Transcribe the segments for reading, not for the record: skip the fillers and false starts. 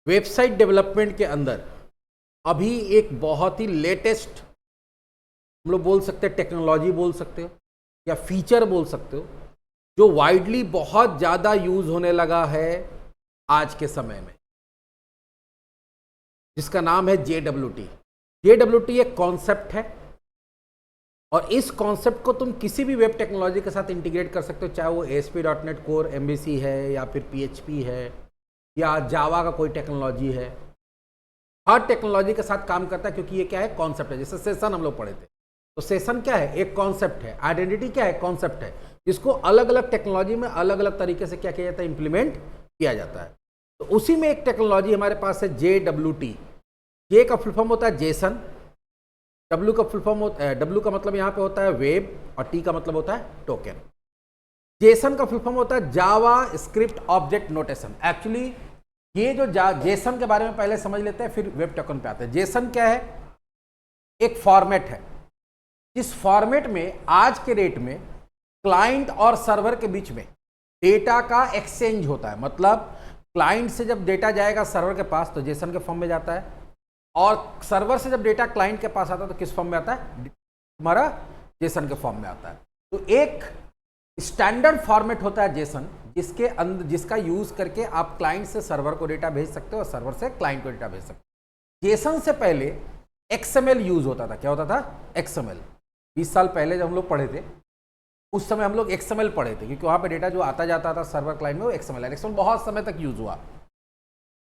Website development के अंदर अभी एक बहुत ही लेटेस्ट हम लोग बोल सकते हैं, टेक्नोलॉजी बोल सकते हो या फीचर बोल सकते हो, जो वाइडली बहुत ज़्यादा यूज होने लगा है आज के समय में, जिसका नाम है JWT। JWT एक कॉन्सेप्ट है और इस कॉन्सेप्ट को तुम किसी भी वेब टेक्नोलॉजी के साथ इंटीग्रेट कर सकते हो, चाहे वो ASP.NET कोर MVC है या फिर PHP है या जावा का कोई टेक्नोलॉजी है। हर टेक्नोलॉजी के साथ काम करता है क्योंकि ये क्या है, कॉन्सेप्ट है। जैसे सेशन हम लोग पढ़े थे, तो सेशन क्या है, एक कॉन्सेप्ट है। आइडेंटिटी क्या है, कॉन्सेप्ट है, जिसको अलग अलग टेक्नोलॉजी में अलग अलग तरीके से क्या किया जाता है, इंप्लीमेंट किया जाता है। तो उसी में एक टेक्नोलॉजी हमारे पास है JWT। जे का फुल फॉर्म होता है जेसन, W का फुल फॉर्म होता है, W का मतलब यहाँ पे होता है वेब और T का मतलब होता है टोकन। जेसन का फुल फॉर्म होता है जावा स्क्रिप्ट ऑब्जेक्ट नोटेशन। एक्चुअली ये जो जेसन के बारे में पहले समझ लेते हैं, फिर वेब टोकन पे आते हैं। जेसन क्या है, एक फॉर्मेट है। इस फॉर्मेट में आज के डेट में क्लाइंट और सर्वर के बीच में डेटा का एक्सचेंज होता है। मतलब क्लाइंट से जब डेटा जाएगा सर्वर के पास तो जेसन के फॉर्म में जाता है, और सर्वर से जब डेटा क्लाइंट के पास आता है तो किस फॉर्म में आता है, हमारा जेसन के फॉर्म में आता है। तो एक स्टैंडर्ड फॉर्मेट होता है जेसन, जिसके अंदर जिसका यूज करके आप क्लाइंट से सर्वर को डेटा भेज सकते हो और सर्वर से क्लाइंट को डेटा भेज सकते हो। जेसन से पहले XML यूज होता था। क्या होता था, XML। 20 साल पहले जब हम लोग पढ़े थे उस समय हम लोग XML पढ़े थे, क्योंकि वहां पे डेटा जो आता जाता था सर्वर क्लाइंट में वो XML है। XML बहुत समय तक यूज हुआ,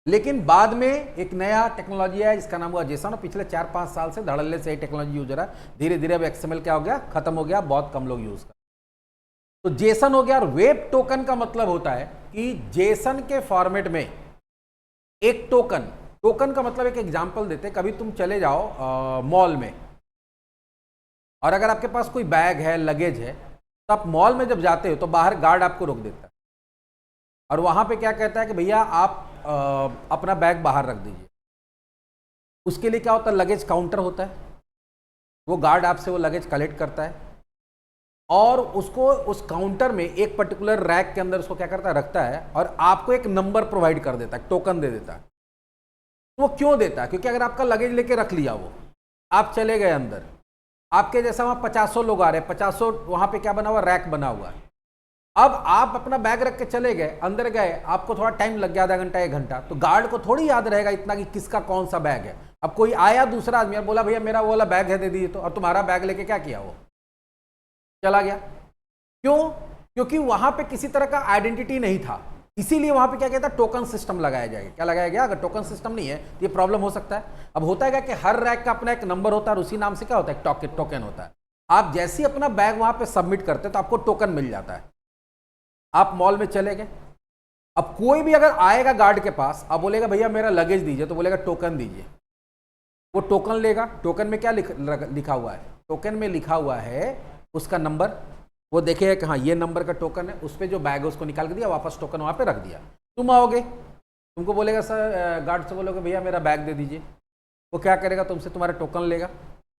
लेकिन बाद में एक नया टेक्नोलॉजी है जिसका नाम हुआ जेसन, और पिछले 4-5 साल से धड़ल्ले से टेक्नोलॉजी यूज हो रहा है। धीरे धीरे अब XML क्या हो गया, खत्म हो गया, बहुत कम लोग यूज कर। तो जेसन हो गया। और वेब टोकन का मतलब होता है कि जेसन के फॉर्मेट में एक टोकन, टोकन का मतलब एक एग्जांपल देते हैं। कभी तुम चले जाओ मॉल में, और अगर आपके पास कोई बैग है, लगेज है, तो आप मॉल में जब जाते हो तो बाहर गार्ड आपको रोक देता है और वहां पे क्या कहता है कि भैया आप अपना बैग बाहर रख दीजिए। उसके लिए क्या होता है, लगेज काउंटर होता है, वो गार्ड आपसे वो लगेज कलेक्ट करता है और उसको उस काउंटर में एक पर्टिकुलर रैक के अंदर उसको क्या करता है, रखता है, और आपको एक नंबर प्रोवाइड कर देता है, टोकन दे देता है। तो वो क्यों देता है, क्योंकि अगर आपका लगेज लेके रख लिया, वो आप चले गए अंदर, आपके जैसा वहां 50 लोग आ रहे हैं, 50 वहां पे क्या बना हुआ, रैक बना हुआ है। अब आप अपना बैग रख के चले गए, अंदर गए, आपको थोड़ा टाइम लग गया, आधा घंटा 1 घंटा, तो गार्ड को थोड़ी याद रहेगा इतना कि किसका कौन सा बैग है। अब कोई आया दूसरा आदमी और बोला भैया मेरा वो वाला बैग है, दे दीजिए, तो और तुम्हारा बैग लेके क्या किया, वो चला गया। क्यों, क्योंकि वहां पे किसी तरह का आइडेंटिटी नहीं था, इसीलिए वहां पे क्या कहता है, टोकन सिस्टम लगाया जाएगा। क्या लगाया गया, अगर टोकन सिस्टम नहीं है तो ये प्रॉब्लम हो सकता है। अब होता है कि हर रैक का अपना एक नंबर होता है और उसी नाम से क्या होता है, टोकन होता है। आप जैसे ही अपना बैग वहां पे सबमिट करते तो आपको टोकन मिल जाता है। आप मॉल में चले गए, अब कोई भी अगर आएगा गार्ड के पास, अब बोलेगा भैया मेरा लगेज दीजिए, तो बोलेगा टोकन दीजिए, वो टोकन लेगा। टोकन में क्या लिखा हुआ है, टोकन में लिखा हुआ है उसका नंबर, वो देखेगा कि हाँ ये नंबर का टोकन है, उस पर जो बैग है उसको निकाल के दिया, वापस टोकन वहां पे रख दिया। तुम आओगे, तुमको बोलेगा सर, गार्ड से बोलोगे भैया मेरा बैग दे दीजिए, वो क्या करेगा, तुमसे तुम्हारा टोकन लेगा,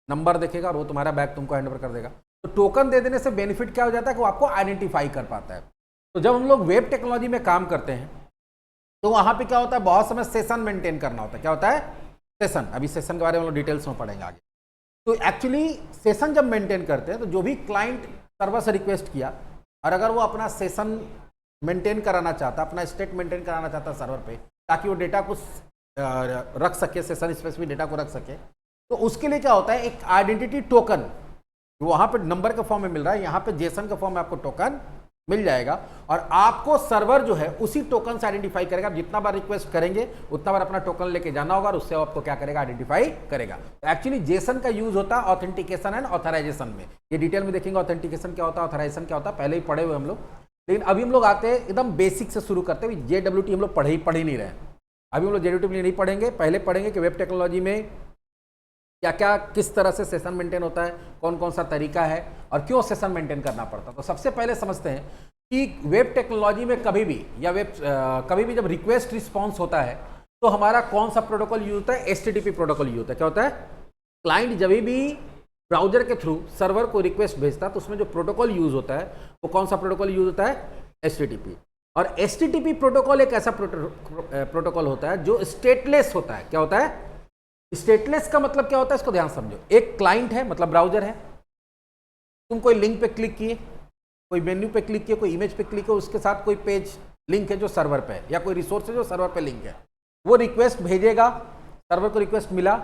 नंबर देखेगा और वो तुम्हारा बैग तुमको हैंड ओवर कर देगा। तो टोकन दे देने से बेनिफिट क्या हो जाता है कि वो आपको आइडेंटिफाई कर पाता है। तो जब हम लोग वेब टेक्नोलॉजी में काम करते हैं तो वहां पे क्या होता है, बहुत समय सेशन मेंटेन करना होता है। क्या होता है, सेशन। अभी सेशन के बारे में हम लोग डिटेल्स में पढ़ेंगे आगे। तो एक्चुअली सेशन जब मेंटेन करते हैं तो जो भी क्लाइंट सर्वर से रिक्वेस्ट किया, और अगर वो अपना सेशन मेंटेन कराना चाहता, अपना स्टेट मेंटेन कराना चाहता सर्वर पे, ताकि वो डेटा को रख सके, सेशन स्पेसिफिक डेटा को रख सके, तो उसके लिए क्या होता है, एक आइडेंटिटी टोकन वहां पे नंबर के फॉर्म में मिल रहा है, यहाँ पे जेसन के फॉर्म में आपको टोकन मिल जाएगा, और आपको सर्वर जो है उसी टोकन से आइडेंटिफाई करेगा। जितना बार रिक्वेस्ट करेंगे उतना बार अपना टोकन लेके जाना होगा और उससे आपको क्या करेगा, आइडेंटिफाई करेगा। तो एक्चुअली जेसन का यूज होता है ऑथेंटिकेशन एंड ऑथराइजेशन में। ये डिटेल में देखेंगे ऑथेंटिकेशन क्या होता है, ऑथराइजेशन क्या होता है, पहले ही पढ़े हुए हम लोग। लेकिन अभी हम लोग आते हैं एकदम बेसिक से शुरू करते हुए। JWT हम लोग पढ़ ही नहीं रहे, अभी हम लोग JWT नहीं पढ़ेंगे। पहले पढ़ेंगे कि वेब टेक्नोलॉजी में क्या क्या, किस तरह से सेशन मेंटेन होता है, कौन कौन सा तरीका है और क्यों सेशन मेंटेन करना पड़ता है। तो सबसे पहले समझते हैं कि वेब टेक्नोलॉजी में कभी भी या कभी भी जब रिक्वेस्ट रिस्पॉन्स होता है तो हमारा कौन सा प्रोटोकॉल यूज होता है, HTTP प्रोटोकॉल यूज होता है। क्या होता है, क्लाइंट जब भी ब्राउजर के थ्रू सर्वर को रिक्वेस्ट भेजता है तो उसमें जो प्रोटोकॉल यूज होता है वो कौन सा प्रोटोकॉल यूज होता है, HTTP। और HTTP प्रोटोकॉल एक ऐसा प्रोटोकॉल होता है जो स्टेटलेस होता है। क्या होता है? स्टेटलेस का मतलब क्या होता है, इसको ध्यान समझो। एक क्लाइंट है, मतलब ब्राउजर है, तुम कोई लिंक पे क्लिक किए, कोई मेन्यू पे क्लिक किए, कोई इमेज पे क्लिक किए, उसके साथ कोई पेज लिंक है जो सर्वर पे है, या कोई रिसोर्स है जो सर्वर पे लिंक है, वो रिक्वेस्ट भेजेगा, सर्वर को रिक्वेस्ट मिला,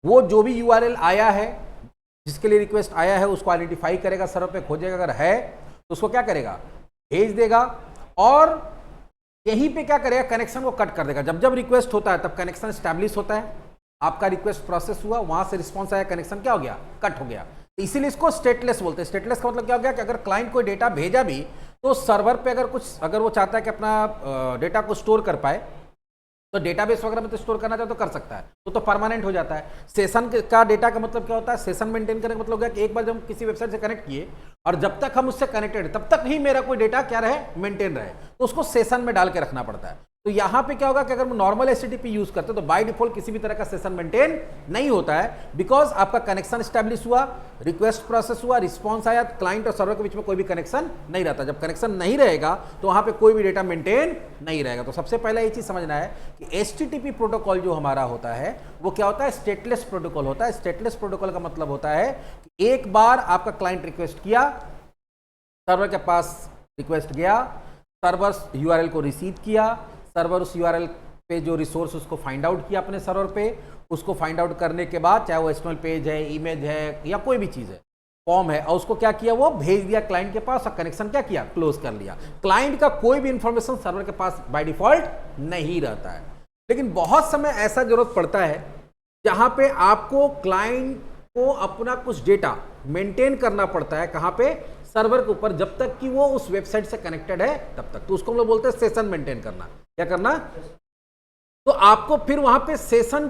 वो जो भी URL आया है, जिसके लिए रिक्वेस्ट आया है, उसको आइडेंटिफाई करेगा, सर्वर पे खोजेगा, अगर है तो उसको क्या करेगा, भेज देगा, और यहीं पे क्या करेगा, कनेक्शन को कट कर देगा। जब जब रिक्वेस्ट होता है तब कनेक्शन स्टैब्लिश होता है, आपका रिक्वेस्ट प्रोसेस हुआ, वहां से रिस्पॉन्स आया, कनेक्शन क्या हो गया, कट हो गया। इसीलिए इसको स्टेटलेस बोलते हैं। स्टेटलेस का मतलब क्या हो गया कि अगर क्लाइंट कोई डेटा भेजा भी तो सर्वर पे अगर वो चाहता है कि अपना डेटा को स्टोर कर पाए, तो डेटाबेस वगैरह में तो स्टोर करना चाहे तो कर सकता है, तो परमानेंट हो जाता है। सेशन का डेटा का मतलब क्या होता है, सेशन मेंटेन करने का मतलब क्या कि एक बार जब हम किसी वेबसाइट से कनेक्ट किए और जब तक हम उससे कनेक्टेड है तब तक ही मेरा कोई डेटा क्या रहे, मेंटेन रहे, तो उसको सेशन में डाल के रखना पड़ता है। तो यहां पे क्या होगा कि अगर हम नॉर्मल HTTP यूज करते हैं तो बाय डिफॉल्ट किसी भी तरह का सेशन मेंटेन नहीं होता है, बिकॉज आपका कनेक्शन स्टैब्लिश हुआ, रिक्वेस्ट प्रोसेस हुआ, रिस्पॉन्स आया, क्लाइंट और सर्वर के बीच में कोई भी कनेक्शन नहीं रहता। जब कनेक्शन नहीं रहेगा तो वहां पे कोई भी डेटा मेंटेन नहीं रहेगा। तो सबसे पहले ये चीज समझना है कि HTTP प्रोटोकॉल जो हमारा होता है वो क्या होता है, स्टेटलेस प्रोटोकॉल होता है। स्टेटलेस प्रोटोकॉल का मतलब होता है कि एक बार आपका क्लाइंट रिक्वेस्ट किया, सर्वर के पास रिक्वेस्ट गया, सर्वर URL को रिसीव किया, सर्वर उस URL पे जो रिसोर्स उसको फाइंड आउट किया अपने सर्वर पे, उसको फाइंड आउट करने के बाद चाहे वो HTML पेज है, इमेज है, या कोई भी चीज़ है, फॉर्म है, और उसको क्या किया, वो भेज दिया क्लाइंट के पास, और कनेक्शन क्या किया, क्लोज कर लिया। क्लाइंट का कोई भी इंफॉर्मेशन सर्वर के पास बाय डिफॉल्ट नहीं रहता है। लेकिन बहुत समय ऐसा जरूरत पड़ता है जहां पे आपको क्लाइंट को अपना कुछ डेटा मेंटेन करना पड़ता है, कहां पे, सर्वर के ऊपर, जब तक कि वो उस वेबसाइट से कनेक्टेड है तब तक। तो उसको हम लोग बोलते हैं सेशन मेंटेन करना। क्या करना? तो आपको फिर वहां पे सेशन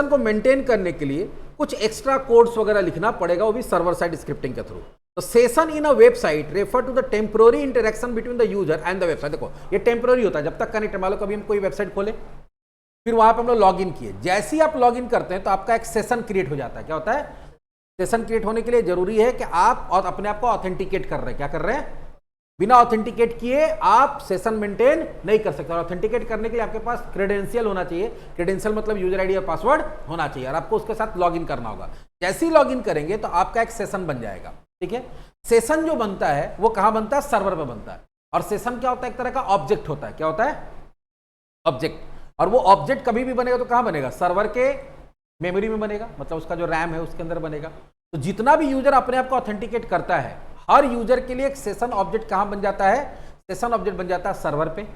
को मेंटेन करने के लिए कुछ एक्स्ट्रा कोड्स वगैरह लिखना पड़ेगा, वो भी सर्वर साइड स्क्रिप्टिंग के थ्रू। तो session in a website refer to the temporary interaction between the user and the website. देखो ये टेम्पोररी होता है, जब तक कनेक्ट, मान लो कभी हम कोई वेबसाइट खोले, फिर वहां पे हम लोग लॉग इन किए, जैसे ही आप लॉग इन करते हैं तो आपका एक सेशन क्रिएट हो जाता है। क्या होता है? सेशन क्रिएट होने के लिए जरूरी है कि आप और अपने आप को ऑथेंटिकेट कर रहे हैं। क्या कर रहे हैं? बिना ऑथेंटिकेट किए आप सेशन मेंटेन नहीं कर सकते। और ऑथेंटिकेट करने के लिए आपके पास क्रेडेंशियल होना चाहिए। क्रेडेंशियल मतलब यूजर आईडी और पासवर्ड होना चाहिए, और आपको उसके साथ लॉगिन करना होगा। जैसे ही लॉगिन करेंगे तो आपका एक सेशन बन जाएगा। ठीक है, सेशन जो बनता है वो कहां बनता है? सर्वर पे बनता है। और सेशन क्या होता है? एक तरह का ऑब्जेक्ट होता है। क्या होता है? ऑब्जेक्ट। और वो ऑब्जेक्ट कभी भी बनेगा तो कहां बनेगा? सर्वर के मेमोरी में बनेगा, मतलब उसका जो रैम है उसके अंदर बनेगा। तो जितना भी यूजर अपने आप को ऑथेंटिकेट करता है, हर यूजर के लिए एक सेशन ऑब्जेक्ट कहां बन जाता है? सेशन ऑब्जेक्ट बन जाता है सर्वर पे।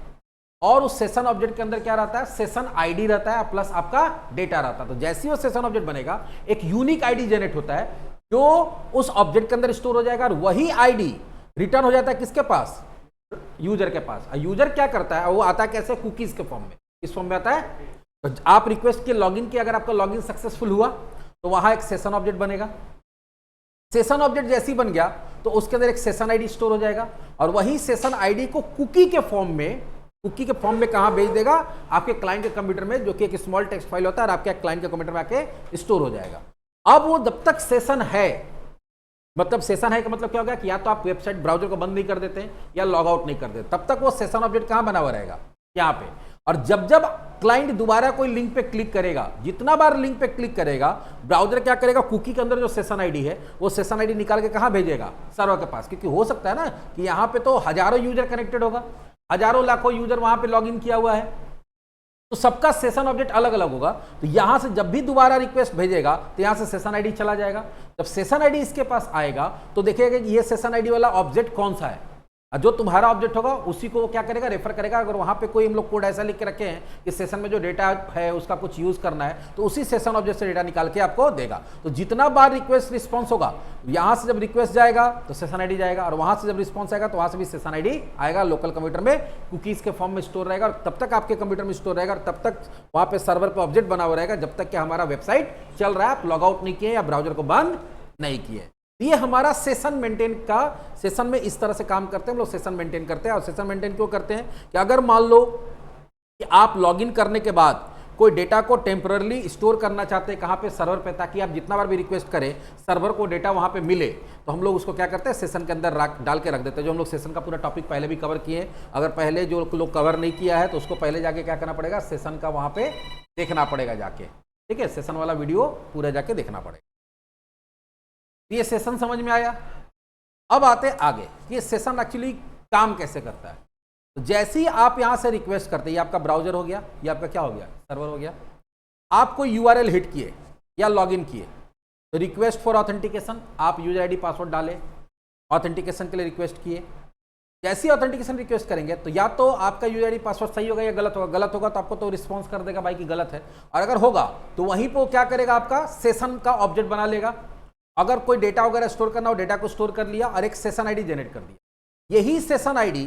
और उस सेशन ऑब्जेक्ट के अंदर क्या रहता है? सेशन आईडी रहता है प्लस आपका डेटा रहता है। तो जैसे ही वो सेशन ऑब्जेक्ट बनेगा, एक यूनिक आईडी जनरेट होता है जो उस ऑब्जेक्ट के अंदर स्टोर हो जाएगा, और वही आईडी रिटर्न हो जाता है किसके पास? यूजर के पास। यूजर क्या करता है? वो आता है कैसे? कुकीज के फॉर्म में। किस फॉर्म में आता है? तो आप रिक्वेस्ट के लॉगिन किया, अगर आपका लॉगिन सक्सेसफुल हुआ तो वहां एक सेशन ऑब्जेक्ट बनेगा। सेशन ऑब्जेक्ट जैसे ही बन गया तो उसके अंदर एक सेशन आईडी स्टोर हो जाएगा, और वही सेशन आईडी को कुकी के फॉर्म में कहां भेज देगा? आपके क्लाइंट के कंप्यूटर में, जो कि एक स्मॉल टेक्स्ट फाइल होता है, और आपके क्लाइंट के कंप्यूटर में आके स्टोर हो जाएगा। अब वो जब तक सेशन है, मतलब सेशन है का मतलब क्या हो गया कि या तो आप वेबसाइट ब्राउजर को बंद नहीं कर देते या लॉग आउट नहीं कर देते, तब तक वो सेशन ऑब्जेक्ट कहां बना हुआ रहेगा? यहाँ पे। और जब जब क्लाइंट दोबारा कोई लिंक पे क्लिक करेगा, जितना बार लिंक पे क्लिक करेगा, ब्राउजर क्या करेगा? कुकी के अंदर जो सेशन आईडी है वो सेशन आईडी निकाल के कहां भेजेगा? सर्वर के पास। क्योंकि हो सकता है ना कि यहाँ पे तो हजारों यूजर कनेक्टेड होगा, हजारों लाखों यूजर वहां पे लॉग इन किया हुआ है, तो सबका सेशन ऑब्जेक्ट अलग अलग होगा। तो यहां से जब भी दोबारा रिक्वेस्ट भेजेगा तो यहां से सेशन आईडी चला जाएगा। जब सेशन आईडी इसके पास आएगा तो देखिएगा कि ये सेशन आईडी वाला ऑब्जेक्ट कौन सा है, जो तुम्हारा ऑब्जेक्ट होगा उसी को वो क्या करेगा? रेफर करेगा। अगर वहां पे कोई हम लोग कोड ऐसा लिख के रखे हैं कि सेशन में जो डेटा है उसका कुछ यूज करना है, तो उसी सेशन ऑब्जेक्ट से डेटा निकाल के आपको देगा। तो जितना बार रिक्वेस्ट रिस्पॉन्स होगा, यहां से जब रिक्वेस्ट जाएगा तो सेशन आईडी जाएगा, और वहां से जब रिस्पॉन्स आएगा तो वहां से भी सेशन आईडी आएगा। लोकल कंप्यूटर में कुकीज के फॉर्म में स्टोर रहेगा, और तब तक आपके कंप्यूटर में स्टोर रहेगा, और तब तक वहां पे सर्वर पे ऑब्जेक्ट बना हुआ रहेगा जब तक कि हमारा वेबसाइट चल रहा है, आप लॉग आउट नहीं किए या ब्राउजर को बंद नहीं किए। ये हमारा सेशन मेंटेन का, सेशन में इस तरह से काम करते हैं हम लोग, सेशन मेंटेन करते हैं। और सेशन मेंटेन क्यों करते हैं कि अगर मान लो कि आप लॉगिन करने के बाद कोई डेटा को टेम्पररली स्टोर करना चाहते हैं कहाँ पे, सर्वर पे, ताकि आप जितना बार भी रिक्वेस्ट करें सर्वर को डेटा वहाँ पे मिले, तो हम लोग उसको क्या करते हैं, सेशन के अंदर डाल के रख देते हैं। जो हम लोग सेशन का पूरा टॉपिक पहले भी कवर किए हैं, अगर पहले जो लोग कवर नहीं किया है तो उसको पहले जाके क्या करना पड़ेगा, सेशन का वहाँ पे देखना पड़ेगा जाके, ठीक है, सेशन वाला वीडियो पूरा जाके देखना पड़ेगा। ये सेशन समझ में आया। अब आते हैं आगे, ये सेशन एक्चुअली काम कैसे करता है। तो जैसे ही आप यहां से रिक्वेस्ट करते हैं, ये आपका ब्राउजर हो गया, ये आपका क्या हो गया, सर्वर हो गया, आपको यूआरएल हिट किए या लॉगिन किए, तो रिक्वेस्ट फॉर ऑथेंटिकेशन, आप यूजर आईडी पासवर्ड डालें, ऑथेंटिकेशन के लिए रिक्वेस्ट किए। जैसे ही ऑथेंटिकेशन रिक्वेस्ट करेंगे तो या तो आपका यूजर आईडी पासवर्ड सही होगा या गलत होगा। गलत होगा तो आपको तो रिस्पॉन्स कर देगा भाई कि गलत है, और अगर होगा तो वहीं पर क्या करेगा, आपका सेशन का ऑब्जेक्ट बना लेगा। अगर कोई डेटा वगैरह स्टोर करना हो, डेटा को स्टोर कर लिया और एक सेशन आईडी जनरेट कर दिया। यही सेशन आईडी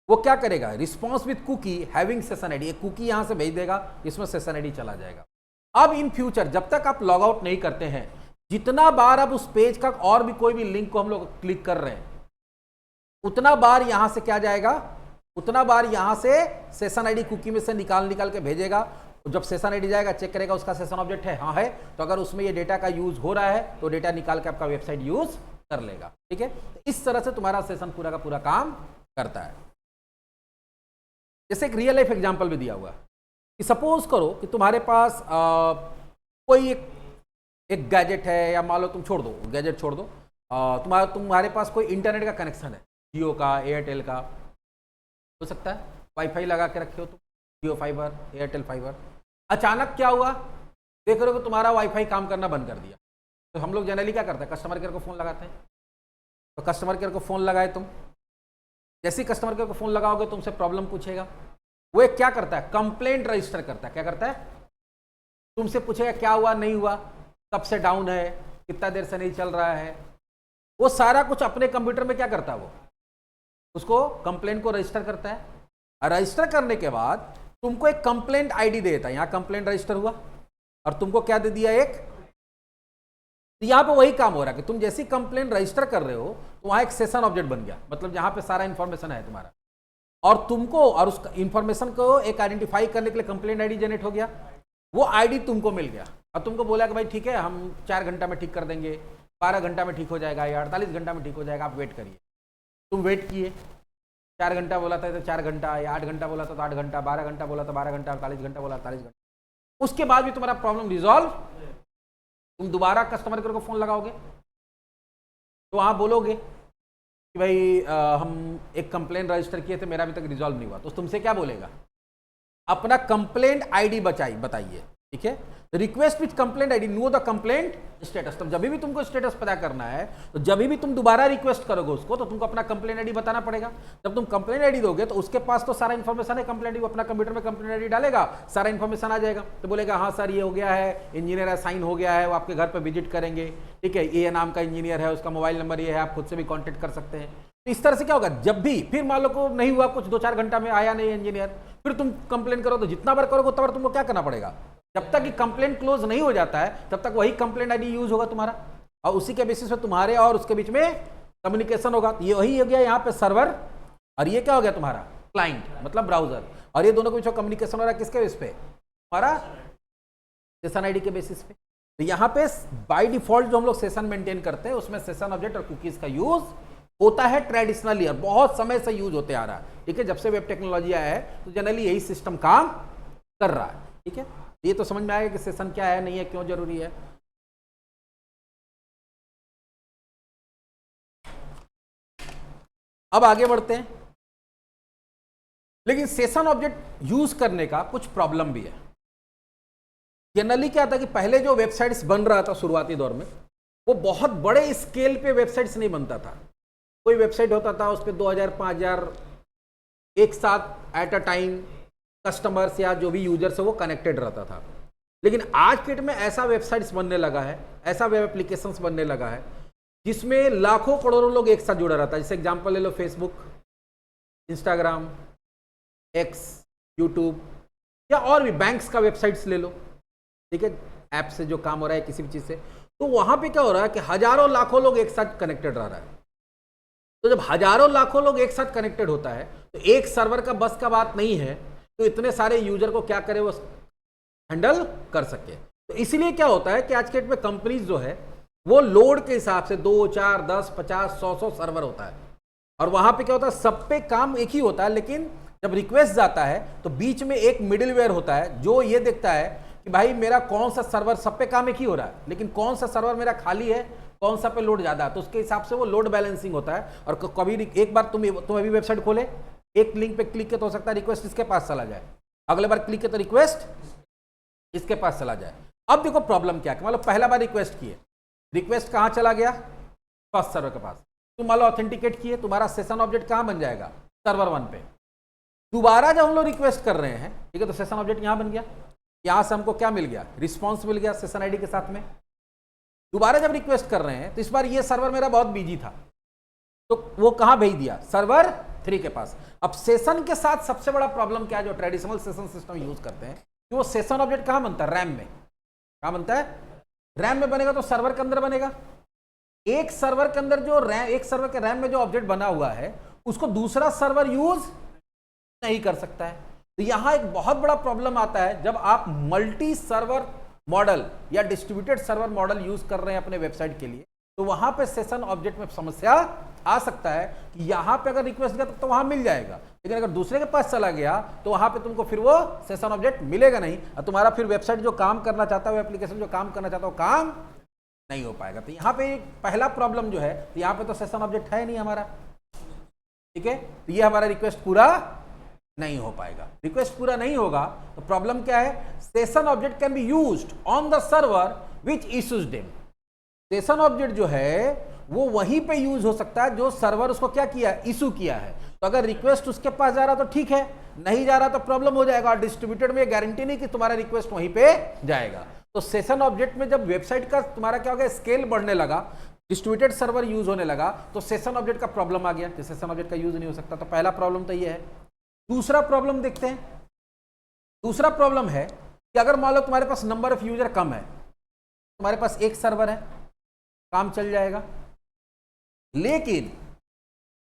वो क्या करेगा, response with cookie having session ID, एक कुकी यहां से भेज देगा, इसमें सेशन आईडी चला जाएगा। अब इन फ्यूचर जब तक आप लॉग आउट नहीं करते हैं, जितना बार आप उस पेज का और भी कोई भी लिंक को हम लोग क्लिक कर रहे हैं, उतना बार यहां से क्या जाएगा, उतना बार यहां से सेशन आईडी कुकी में से निकाल के भेजेगा। जब सेशन आईडी जाएगा, चेक करेगा उसका सेशन ऑब्जेक्ट है, हाँ है, तो अगर उसमें ये डेटा का यूज हो रहा है तो डेटा निकाल के आपका वेबसाइट यूज कर लेगा, ठीक है। तो इस तरह से तुम्हारा सेशन पूरा का पूरा काम करता है। जैसे एक रियल लाइफ एग्जांपल भी दिया हुआ कि सपोज करो कि तुम्हारे पास कोई एक गैजेट है, या मान लो तुम छोड़ दो गैजेट, छोड़ दो, तुम्हारे पास कोई इंटरनेट का कनेक्शन है, जियो का, एयरटेल का हो सकता है, वाईफाई लगा के रखे हो तुम, जियो फाइबर, एयरटेल फाइबर। अचानक क्या हुआ, देख रहे हो कि तुम्हारा वाईफाई काम करना बंद कर दिया। तो हम लोग जनरली क्या करते हैं, कस्टमर केयर को फोन लगाते हैं। तो कस्टमर केयर को फोन लगाए तुम, जैसे ही कस्टमर केयर को फोन लगाओगे तुमसे प्रॉब्लम पूछेगा, वो एक क्या करता है, कंप्लेंट रजिस्टर करता है। क्या करता है, तुमसे पूछेगा क्या हुआ, नहीं हुआ, कब से डाउन है, कितना देर से नहीं चल रहा है। वो सारा कुछ अपने कंप्यूटर में क्या करता है, वो उसको कंप्लेंट को रजिस्टर करता है। और रजिस्टर करने के बाद तुमको एक कंप्लेंट आईडी देता है, यहां कंप्लेंट रजिस्टर हुआ, और तुमको क्या दे दिया, एक, तो यहां पे वही काम हो रहा है कि तुम जैसी कंप्लेंट रजिस्टर कर रहे हो तो वहां एक सेशन ऑब्जेक्ट बन गया, मतलब जहां पे सारा इंफॉर्मेशन है तुम्हारा, और तुमको और उस इंफॉर्मेशन को एक आइडेंटिफाई करने के लिए कंप्लेंट आईडी जनरेट हो गया। वो आईडी तुमको मिल गया और तुमको बोला कि भाई ठीक है, हम 4 घंटा में ठीक कर देंगे, 12 घंटा में ठीक हो जाएगा, या 48 घंटा में ठीक हो जाएगा, आप वेट करिए। तुम वेट किए, 4 घंटा बोला था तो 4 घंटा, या 8 घंटा बोला था तो 8 घंटा, 12 घंटा बोला था 12 घंटा, 48 घंटा बोला 48 घंटा। उसके बाद भी तुम्हारा प्रॉब्लम रिजॉल्व, तुम दोबारा कस्टमर केयर को फोन लगाओगे तो वहां बोलोगे कि भाई हम एक कंप्लेंट रजिस्टर किए थे, मेरा अभी तक रिजॉल्व नहीं हुआ। तो तुमसे क्या बोलेगा, अपना कंप्लेंट आईडी बताइए, ठीक है। Request with complaint ID, know the complaint status. तो जब भी तुमको स्टेटस पता करना है, तो जब भी तुम दोबारा रिक्वेस्ट करोगे उसको, तो तुमको अपना कंप्लेंट आईडी बताना पड़ेगा। जब तुम कंप्लेंट आईडी दोगे तो उसके पास तो सारा इन्फॉर्मेशन है, कंप्लेंट वो अपना कंप्यूटर में कंप्लेंट आईडी डालेगा, सारा इन्फॉर्मेशन आ जाएगा। तो बोलेगा हाँ सर ये हो गया है, इंजीनियर असाइन हो गया है, वो आपके घर पर विजिट करेंगे, ठीक है, ये नाम का इंजीनियर है, उसका मोबाइल नंबर ये है, आप खुद से भी कॉन्टेक्ट कर सकते हैं। तो इस तरह से क्या होगा, जब भी फिर मान लो को नहीं हुआ, कुछ 2-4 घंटा में आया नहीं इंजीनियर, फिर तुम कंप्लेंट करो, तो जितना बार करोगे उतना बार तुमको क्या करना पड़ेगा, जब तक कि कंप्लेंट क्लोज नहीं हो जाता है तब तक वही कंप्लेंट आईडी यूज होगा तुम्हारा, और उसी के बेसिस पे तुम्हारे और उसके बीच में कम्युनिकेशन होगा। ये वही हो गया यहाँ पे सर्वर, और ये क्या हो गया तुम्हारा क्लाइंट, मतलब ब्राउजर, और ये दोनों के बीच कम्युनिकेशन हो रहा है किसके बेसिस पे, हमारा सेशन आईडी के बेसिस पे। तो यहाँ पे बाय डिफॉल्ट जो हम लोग सेशन मेंटेन करते हैं उसमें सेशन ऑब्जेक्ट और कुकीज का यूज होता है ट्रेडिशनली, और बहुत समय से यूज होते आ रहा है, ठीक है। जब से वेब टेक्नोलॉजी आया है तो जनरली यही सिस्टम काम कर रहा है, ठीक है। ये तो समझ में आएगा कि सेशन क्या है, नहीं है, क्यों जरूरी है। अब आगे बढ़ते हैं, लेकिन सेशन ऑब्जेक्ट यूज करने का कुछ प्रॉब्लम भी है। जनरली क्या था कि पहले जो वेबसाइट्स बन रहा था शुरुआती दौर में, वो बहुत बड़े स्केल पे वेबसाइट्स नहीं बनता था। कोई वेबसाइट होता था उस पर 2000-5000 एक साथ एट अ टाइम कस्टमर्स या जो भी यूजर्स है वो कनेक्टेड रहता था। लेकिन आज के डेट में ऐसा वेबसाइट्स बनने लगा है, ऐसा वेब एप्लीकेशंस बनने लगा है जिसमें लाखों करोड़ों लोग एक साथ जुड़ा रहता है। जैसे एग्जांपल ले लो, फेसबुक, इंस्टाग्राम, एक्स, यूट्यूब, या और भी बैंक्स का वेबसाइट्स ले लो, ठीक है, ऐप से जो काम हो रहा है किसी भी चीज से, तो वहां पे क्या हो रहा है कि हजारों लाखों लोग एक साथ कनेक्टेड रह रहा है। तो जब हजारों लाखों लोग एक साथ कनेक्टेड होता है तो एक सर्वर का बस का बात नहीं है, तो इतने सारे यूजर को क्या करे, वो हैंडल कर सके। तो इसलिए क्या होता है कि आज के डेट में कंपनीज जो है वो लोड के हिसाब से 2, 4, 10, 50, 100 सर्वर होता है, और वहां पे क्या होता है, सब पे काम एक ही होता है, लेकिन जब रिक्वेस्ट जाता है तो बीच में एक मिडिलवेयर होता है जो ये देखता है कि भाई मेरा कौन सा सर्वर, सब पे काम एक ही हो रहा है, लेकिन कौन सा सर्वर मेरा खाली है, कौन सा पे लोड ज्यादा है, तो उसके हिसाब से वो लोड बैलेंसिंग होता है। और कभी एक बार तुम अभी वेबसाइट खोले, एक लिंक पे क्लिक किया तो हो सकता है रिक्वेस्ट इसके पास चला जाए, अगले बार क्लिक किया तो रिक्वेस्ट इसके पास चला जाए। अब देखो प्रॉब्लम क्या है, मतलब पहला बार रिक्वेस्ट किए, रिक्वेस्ट कहां चला गया, फर्स्ट सर्वर के पास, तुम मान लो ऑथेंटिकेट किए, तुम्हारा सेशन ऑब्जेक्ट कहां बन जाएगा, सर्वर 1 पे। दोबारा जब हम लोग रिक्वेस्ट कर रहे हैं, ठीक है, तो सेशन ऑब्जेक्ट यहां बन गया, यहां से हमको क्या मिल गया, रिस्पॉन्स मिल गया सेशन आईडी के साथ में। दोबारा जब रिक्वेस्ट कर रहे हैं तो इस बार ये सर्वर मेरा बहुत बिजी था, तो वो कहां भेज दिया, सर्वर 3 के पास। अब सेशन के साथ सबसे बड़ा प्रॉब्लम क्या है, जो ट्रेडिशनल सेशन सिस्टम यूज करते हैं, कि वो सेशन ऑब्जेक्ट कहां बनता है, रैम में। कहां बनता है, रैम में बनेगा, तो सर्वर के अंदर बनेगा। एक सर्वर के अंदर जो रैम, एक सर्वर के रैम में जो ऑब्जेक्ट बना हुआ है उसको दूसरा सर्वर यूज नहीं कर सकता है। तो यहां एक बहुत बड़ा प्रॉब्लम आता है जब आप मल्टी सर्वर मॉडल या डिस्ट्रीब्यूटेड सर्वर मॉडल यूज कर रहे हैं अपने वेबसाइट के लिए, तो वहां पे सेशन ऑब्जेक्ट में समस्या आ सकता है कि यहां पे अगर रिक्वेस्ट गया तो वहां मिल जाएगा, लेकिन अगर दूसरे के पास चला गया तो वहां पे तुमको फिर वो सेशन ऑब्जेक्ट मिलेगा नहीं, और तुम्हारा फिर वेबसाइट जो काम करना चाहता है, वो एप्लीकेशन जो काम करना चाहता है, वो काम नहीं हो पाएगा। तो यहाँ पे पहला प्रॉब्लम जो है, तो यहाँ पे तो सेशन ऑब्जेक्ट है नहीं हमारा, ठीक है, तो ये हमारा रिक्वेस्ट पूरा नहीं हो पाएगा। रिक्वेस्ट पूरा नहीं होगा तो प्रॉब्लम क्या है, session object can be used on the server which issues them. Session object जो है वो वहीं पे यूज हो सकता है जो सर्वर उसको क्या किया, इशू किया है। तो अगर रिक्वेस्ट उसके पास जा रहा तो ठीक है, नहीं जा रहा तो प्रॉब्लम हो जाएगा। और डिस्ट्रीब्यूटेड में गारंटी नहीं कि तुम्हारा रिक्वेस्ट वहीं पे जाएगा। तो सेशन ऑब्जेक्ट में जब वेबसाइट का तुम्हारा क्या हो गया, स्केल बढ़ने लगा, डिस्ट्रीब्यूटेड सर्वर यूज होने लगा, तो सेशन ऑब्जेक्ट का प्रॉब्लम आ गया कि सेशन ऑब्जेक्ट का यूज नहीं हो सकता। तो पहला प्रॉब्लम तो ये है। दूसरा प्रॉब्लम देखते हैं। दूसरा प्रॉब्लम है कि अगर मान लो तुम्हारे पास नंबर ऑफ यूजर कम है, तुम्हारे पास एक सर्वर है, काम चल जाएगा, लेकिन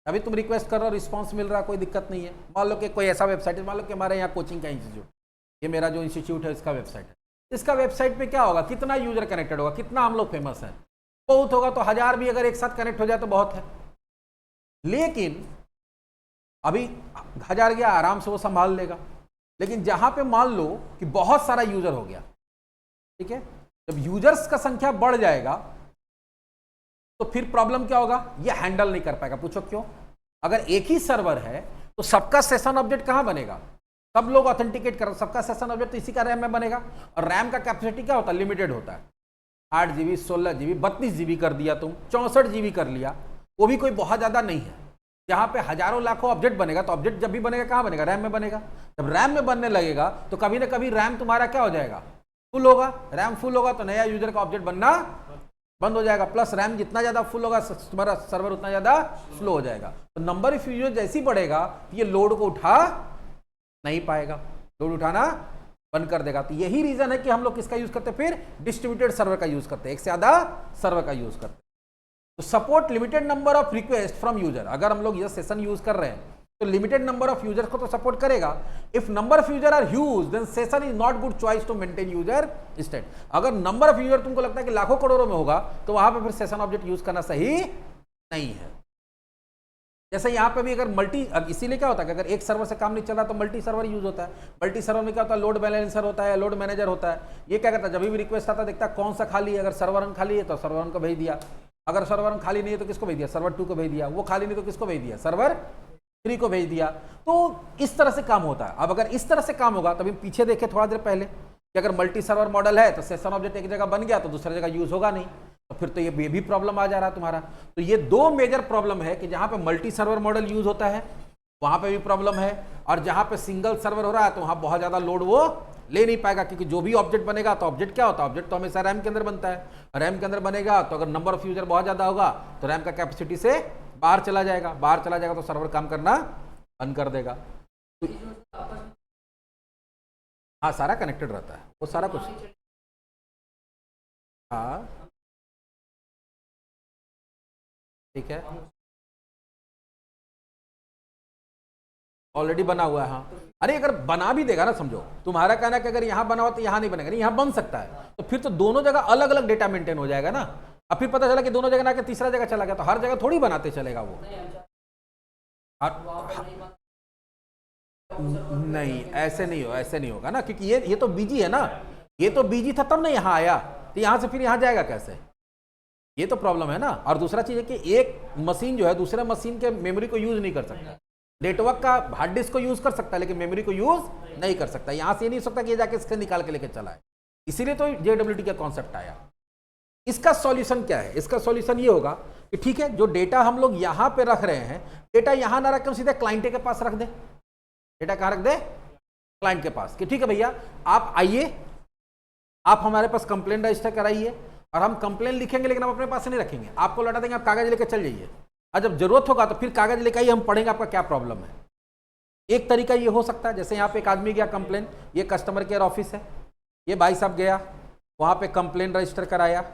अभी तुम रिक्वेस्ट कर रहे हो, रिस्पांस मिल रहा, कोई दिक्कत नहीं है। मान लो कि कोई ऐसा वेबसाइट है, मान लो कि हमारे यहाँ कोचिंग का इंस्टीट्यूट, ये मेरा जो इंस्टीट्यूट है इसका वेबसाइट है, इसका वेबसाइट पे क्या होगा, कितना यूजर कनेक्टेड होगा, कितना हम लोग फेमस है, बहुत होगा तो 1000 भी अगर एक साथ कनेक्ट हो जाए तो बहुत है। लेकिन अभी 1000 गया, आराम से वो संभाल लेगा। लेकिन जहां पे मान लो कि बहुत सारा यूजर हो गया, ठीक है, जब यूजर्स का संख्या बढ़ जाएगा तो फिर प्रॉब्लम क्या होगा, ये हैंडल नहीं कर पाएगा। पूछो क्यों? अगर एक ही सर्वर है तो सबका सेशन ऑब्जेक्ट कहां बनेगा, सब लोग ऑथेंटिकेट कर, सबका सेशन ऑब्जेक्ट तो इसी का रैम में बनेगा। और रैम का कैपेसिटी क्या होता है, लिमिटेड होता है। 8 GB, 16 GB, 32 GB कर दिया तुम, 64 GB कर लिया, वो भी कोई बहुत ज्यादा नहीं है। जहां पे हजारों लाखों ऑब्जेक्ट बनेगा, तो ऑब्जेक्ट जब भी बनेगा कहां बनेगा, रैम में बनेगा। जब रैम में बनने लगेगा तो कभी ना कभी रैम तुम्हारा क्या हो जाएगा, फुल होगा। रैम फुल होगा तो नया यूजर का ऑब्जेक्ट बनना बंद हो जाएगा। प्लस रैम जितना ज्यादा फुल होगा तुम्हारा सर्वर उतना ज्यादा स्लो हो जाएगा। तो नंबर ऑफ यूजर जैसे ही बढ़ेगा ये लोड को उठा नहीं पाएगा, लोड उठाना बंद कर देगा। तो यही रीजन है कि हम लोग किसका यूज करते हैं, फिर डिस्ट्रीब्यूटेड सर्वर का यूज करते हैं, एक से ज्यादा सर्वर का यूज करते हैं। तो support limited number of request from user. अगर हम लोग ये सेशन यूज कर रहे हैं तो लिमिटेड नंबर ऑफ यूजर को तो सपोर्ट करेगा। If number of user are huge then session is not good choice to maintain user state. अगर नंबर ऑफ यूजर तुमको लगता है कि लाखों करोड़ों में होगा तो वहां पे फिर सेशन ऑब्जेक्ट यूज करना सही नहीं है। जैसे यहाँ पे भी अगर मल्टी, इसीलिए क्या होता है कि अगर एक सर्वर से काम नहीं चल रहा तो मल्टी सर्वर यूज होता है। मल्टी सर्वर में क्या होता है, लोड बैलेंसर होता है, लोड मैनेजर होता है। ये क्या करता है, जब भी रिक्वेस्ट आता है देखता है कौन सा खाली है, अगर सर्वर 1 खाली है तो सर्वर 1 को भेज दिया, अगर सर्वर 1 खाली नहीं है तो किसको भेज दिया, सर्वर 2 को भेज दिया, वो खाली नहीं तो किसको भेज दिया, सर्वर 3 को भेज दिया। तो इस तरह से काम होता है। अब अगर इस तरह से काम होगा तो अभी पीछे देखे थोड़ा देर पहले कि अगर मल्टी सर्वर मॉडल है तो सेशन ऑब्जेक्ट एक जगह बन गया तो दूसरी जगह यूज होगा नहीं, तो फिर तो ये भी प्रॉब्लम आ जा रहा है तुम्हारा। तो ये दो मेजर प्रॉब्लम है कि जहां पे मल्टी सर्वर मॉडल यूज होता है वहां पे भी प्रॉब्लम है, और जहां पे सिंगल सर्वर हो रहा है तो वहां बहुत ज्यादा लोड वो ले नहीं पाएगा। क्योंकि जो भी ऑब्जेक्ट बनेगा तो ऑब्जेक्ट क्या होता है, ऑब्जेक्ट तो हमेशा रैम के अंदर बनता है। रैम के अंदर बनेगा तो अगर नंबर ऑफ यूजर बहुत ज्यादा होगा तो रैम का कैपेसिटी से बाहर चला जाएगा, बाहर चला जाएगा तो सर्वर काम करना बंद कर देगा। हाँ, सारा कनेक्टेड रहता है, वो सारा कुछ। हाँ ठीक है, ऑलरेडी बना हुआ है। हाँ अरे अगर बना भी देगा ना, समझो तुम्हारा कहना कि अगर यहाँ बना हो तो यहाँ नहीं बनेगा, नहीं यहाँ बन सकता है, तो फिर तो दोनों जगह अलग अलग डेटा मेंटेन हो जाएगा ना। अब फिर पता चला कि दोनों जगह ना के तीसरा जगह चला गया, तो हर जगह थोड़ी बनाते चलेगा वो। नहीं ऐसे नहीं हो, ऐसे नहीं होगा ना, क्योंकि ये तो बीजी है ना, ये तो बीजी था तब ना यहाँ आया, तो यहाँ से फिर यहाँ जाएगा कैसे, ये तो प्रॉब्लम है ना। और दूसरा चीज है कि एक मशीन जो है दूसरे मशीन के मेमोरी को यूज नहीं कर सकता, नेटवर्क का हार्ड डिस्क को यूज कर सकता है लेकिन मेमोरी को यूज नहीं कर सकता। यहाँ से ये नहीं हो सकता कि ये जाके इससे निकाल के लेके चला है, इसीलिए तो JWT का कॉन्सेप्ट आया। इसका सॉल्यूशन क्या है? इसका सॉल्यूशन ये होगा कि ठीक है, जो डेटा हम लोग यहाँ पे रख रहे हैं, डेटा यहाँ ना रख के सीधे क्लाइंट के पास रख दे। डेटा कहाँ रख दे? क्लाइंट के पास, कि ठीक है भैया आप आइए, आप हमारे पास कंप्लेन रजिस्टर कराइए, और हम कंप्लेन लिखेंगे लेकिन हम अपने पास से नहीं रखेंगे, आपको लौटा देंगे, आप कागज लेकर चल जाइए, और जब जरूरत होगा तो फिर कागज लेकर आइए, हम पढ़ेंगे आपका क्या प्रॉब्लम है। एक तरीका ये हो सकता है, जैसे यहाँ पे एक आदमी गया कंप्लेन, ये कस्टमर केयर ऑफिस है, ये भाई साहब गया वहाँ पे कंप्लेन रजिस्टर कराया,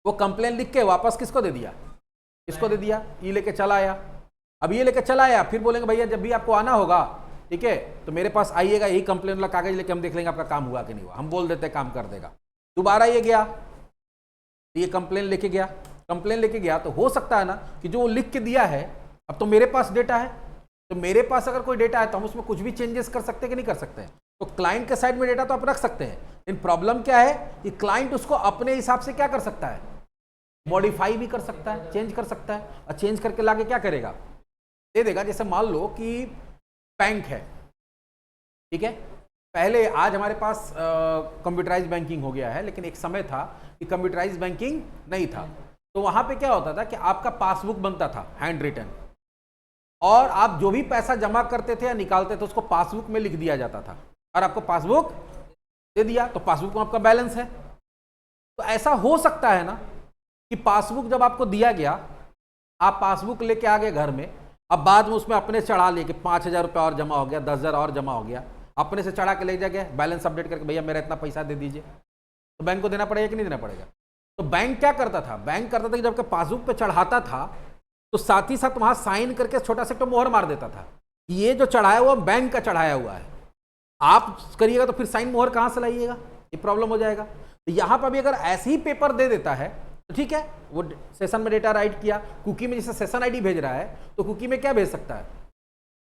वो कंप्लेन लिख के वापस किसको दे दिया? किसको दे दिया? ये लेके चला आया। अब ये लेके चला आया, फिर बोलेंगे भैया जब भी आपको आना होगा, ठीक है, तो मेरे पास आइएगा, यही कंप्लेन वाला कागज लेके हम देख लेंगे आपका काम हुआ कि नहीं हुआ, हम बोल देते काम कर देगा। दोबारा ये गया, ये कंप्लेन लेके गया, कंप्लेन लेके गया, तो हो सकता है ना कि जो वो लिख के दिया है, अब तो मेरे पास डेटा है, तो मेरे पास अगर कोई डेटा है तो हम उसमें कुछ भी चेंजेस कर सकते हैं कि नहीं कर सकते हैं? तो क्लाइंट के साइड में डेटा तो आप रख सकते हैं, लेकिन प्रॉब्लम क्या है कि क्लाइंट उसको अपने हिसाब से क्या कर सकता है? मॉडिफाई भी कर सकता है, चेंज कर सकता है, और चेंज करके लाके क्या करेगा? दे देगा। जैसे मान लो कि बैंक है, ठीक है, पहले आज हमारे पास कंप्यूटराइज बैंकिंग हो गया है, लेकिन एक समय था कि कंप्यूटराइज बैंकिंग नहीं था, तो वहां पे क्या होता था कि आपका पासबुक बनता था हैंड रिटन, और आप जो भी पैसा जमा करते थे या निकालते थे उसको पासबुक में लिख दिया जाता था, और आपको पासबुक दे दिया तो पासबुक में आपका बैलेंस है। तो ऐसा हो सकता है ना कि पासबुक जब आपको दिया गया, आप पासबुक लेके आ गए घर में, अब बाद में उसमें अपने चढ़ा ले कि 5,000 रुपये और जमा हो गया, 10,000 और जमा हो गया, अपने से चढ़ा के ले जा गया, बैलेंस अपडेट करके भैया मेरा इतना पैसा दे दीजिए, तो बैंक को देना पड़ेगा कि नहीं देना पड़ेगा? तो बैंक क्या करता था? बैंक करता था कि जब पासबुक पे चढ़ाता था तो साथ ही साथ वहां साइन करके छोटा सा तो मोहर मार देता था, ये जो चढ़ाया हुआ बैंक का चढ़ाया हुआ है, आप करिएगा तो फिर साइन मोहर कहां से लाइएगा? ये प्रॉब्लम हो जाएगा। तो यहां पर भी अगर ऐसे ही पेपर दे देता है तो ठीक है, वो सेशन में डेटा राइट किया, कुकी में जैसे सेशन आईडी भेज रहा है तो कुकी में क्या भेज सकता है?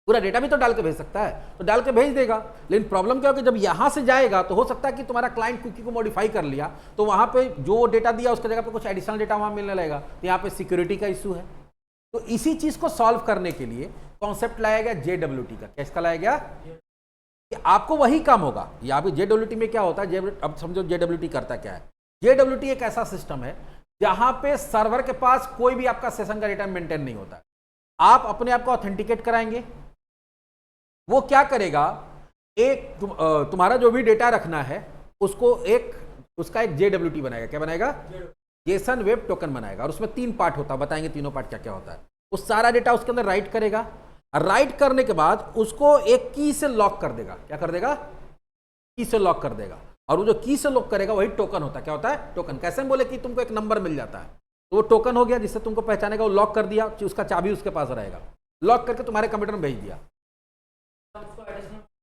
पूरा डेटा भी तो डाल के भेज सकता है, तो डाल के भेज देगा। लेकिन प्रॉब्लम क्या होगी, जब यहां से जाएगा तो हो सकता है कि तुम्हारा क्लाइंट कुकी को मॉडिफाई कर लिया, तो वहां पे जो डेटा दिया उसके जगह पे कुछ एडिशनल डेटा वहां मिलने लगेगा, तो यहाँ पे सिक्योरिटी का इशू है। तो इसी चीज को सॉल्व करने के लिए कॉन्सेप्ट लाया गया JWT का। किसका लाया गया? कि आपको वही काम होगा। यहाँ पे JWT में क्या होता है, अब समझो JWT करता क्या है। JWT एक ऐसा सिस्टम है जहां पे सर्वर के पास कोई भी आपका सेशन का डेटा मेंटेन नहीं होता है, आप अपने आप को ऑथेंटिकेट कराएंगे। वो क्या करेगा, एक तुम्हारा जो भी डेटा रखना है उसको उसका एक JWT बनाएगा। क्या बनाएगा? जेसन वेब टोकन बनाएगा, और उसमें 3 पार्ट होता है, बताएंगे तीनों पार्ट क्या क्या होता है। वो सारा डेटा उसके अंदर राइट करेगा, राइट करने के बाद उसको एक की से लॉक कर देगा। क्या कर देगा? की से लॉक कर देगा, और वो जो की से लॉक करेगा वही टोकन होता है। क्या होता है? टोकन। कैसे हम बोले कि तुमको एक नंबर मिल जाता है, तो वो टोकन हो गया जिससे तुमको पहचानेगा, वो लॉक कर दिया, उसका चाबी उसके पास रहेगा, लॉक करके तुम्हारे कंप्यूटर में भेज दिया।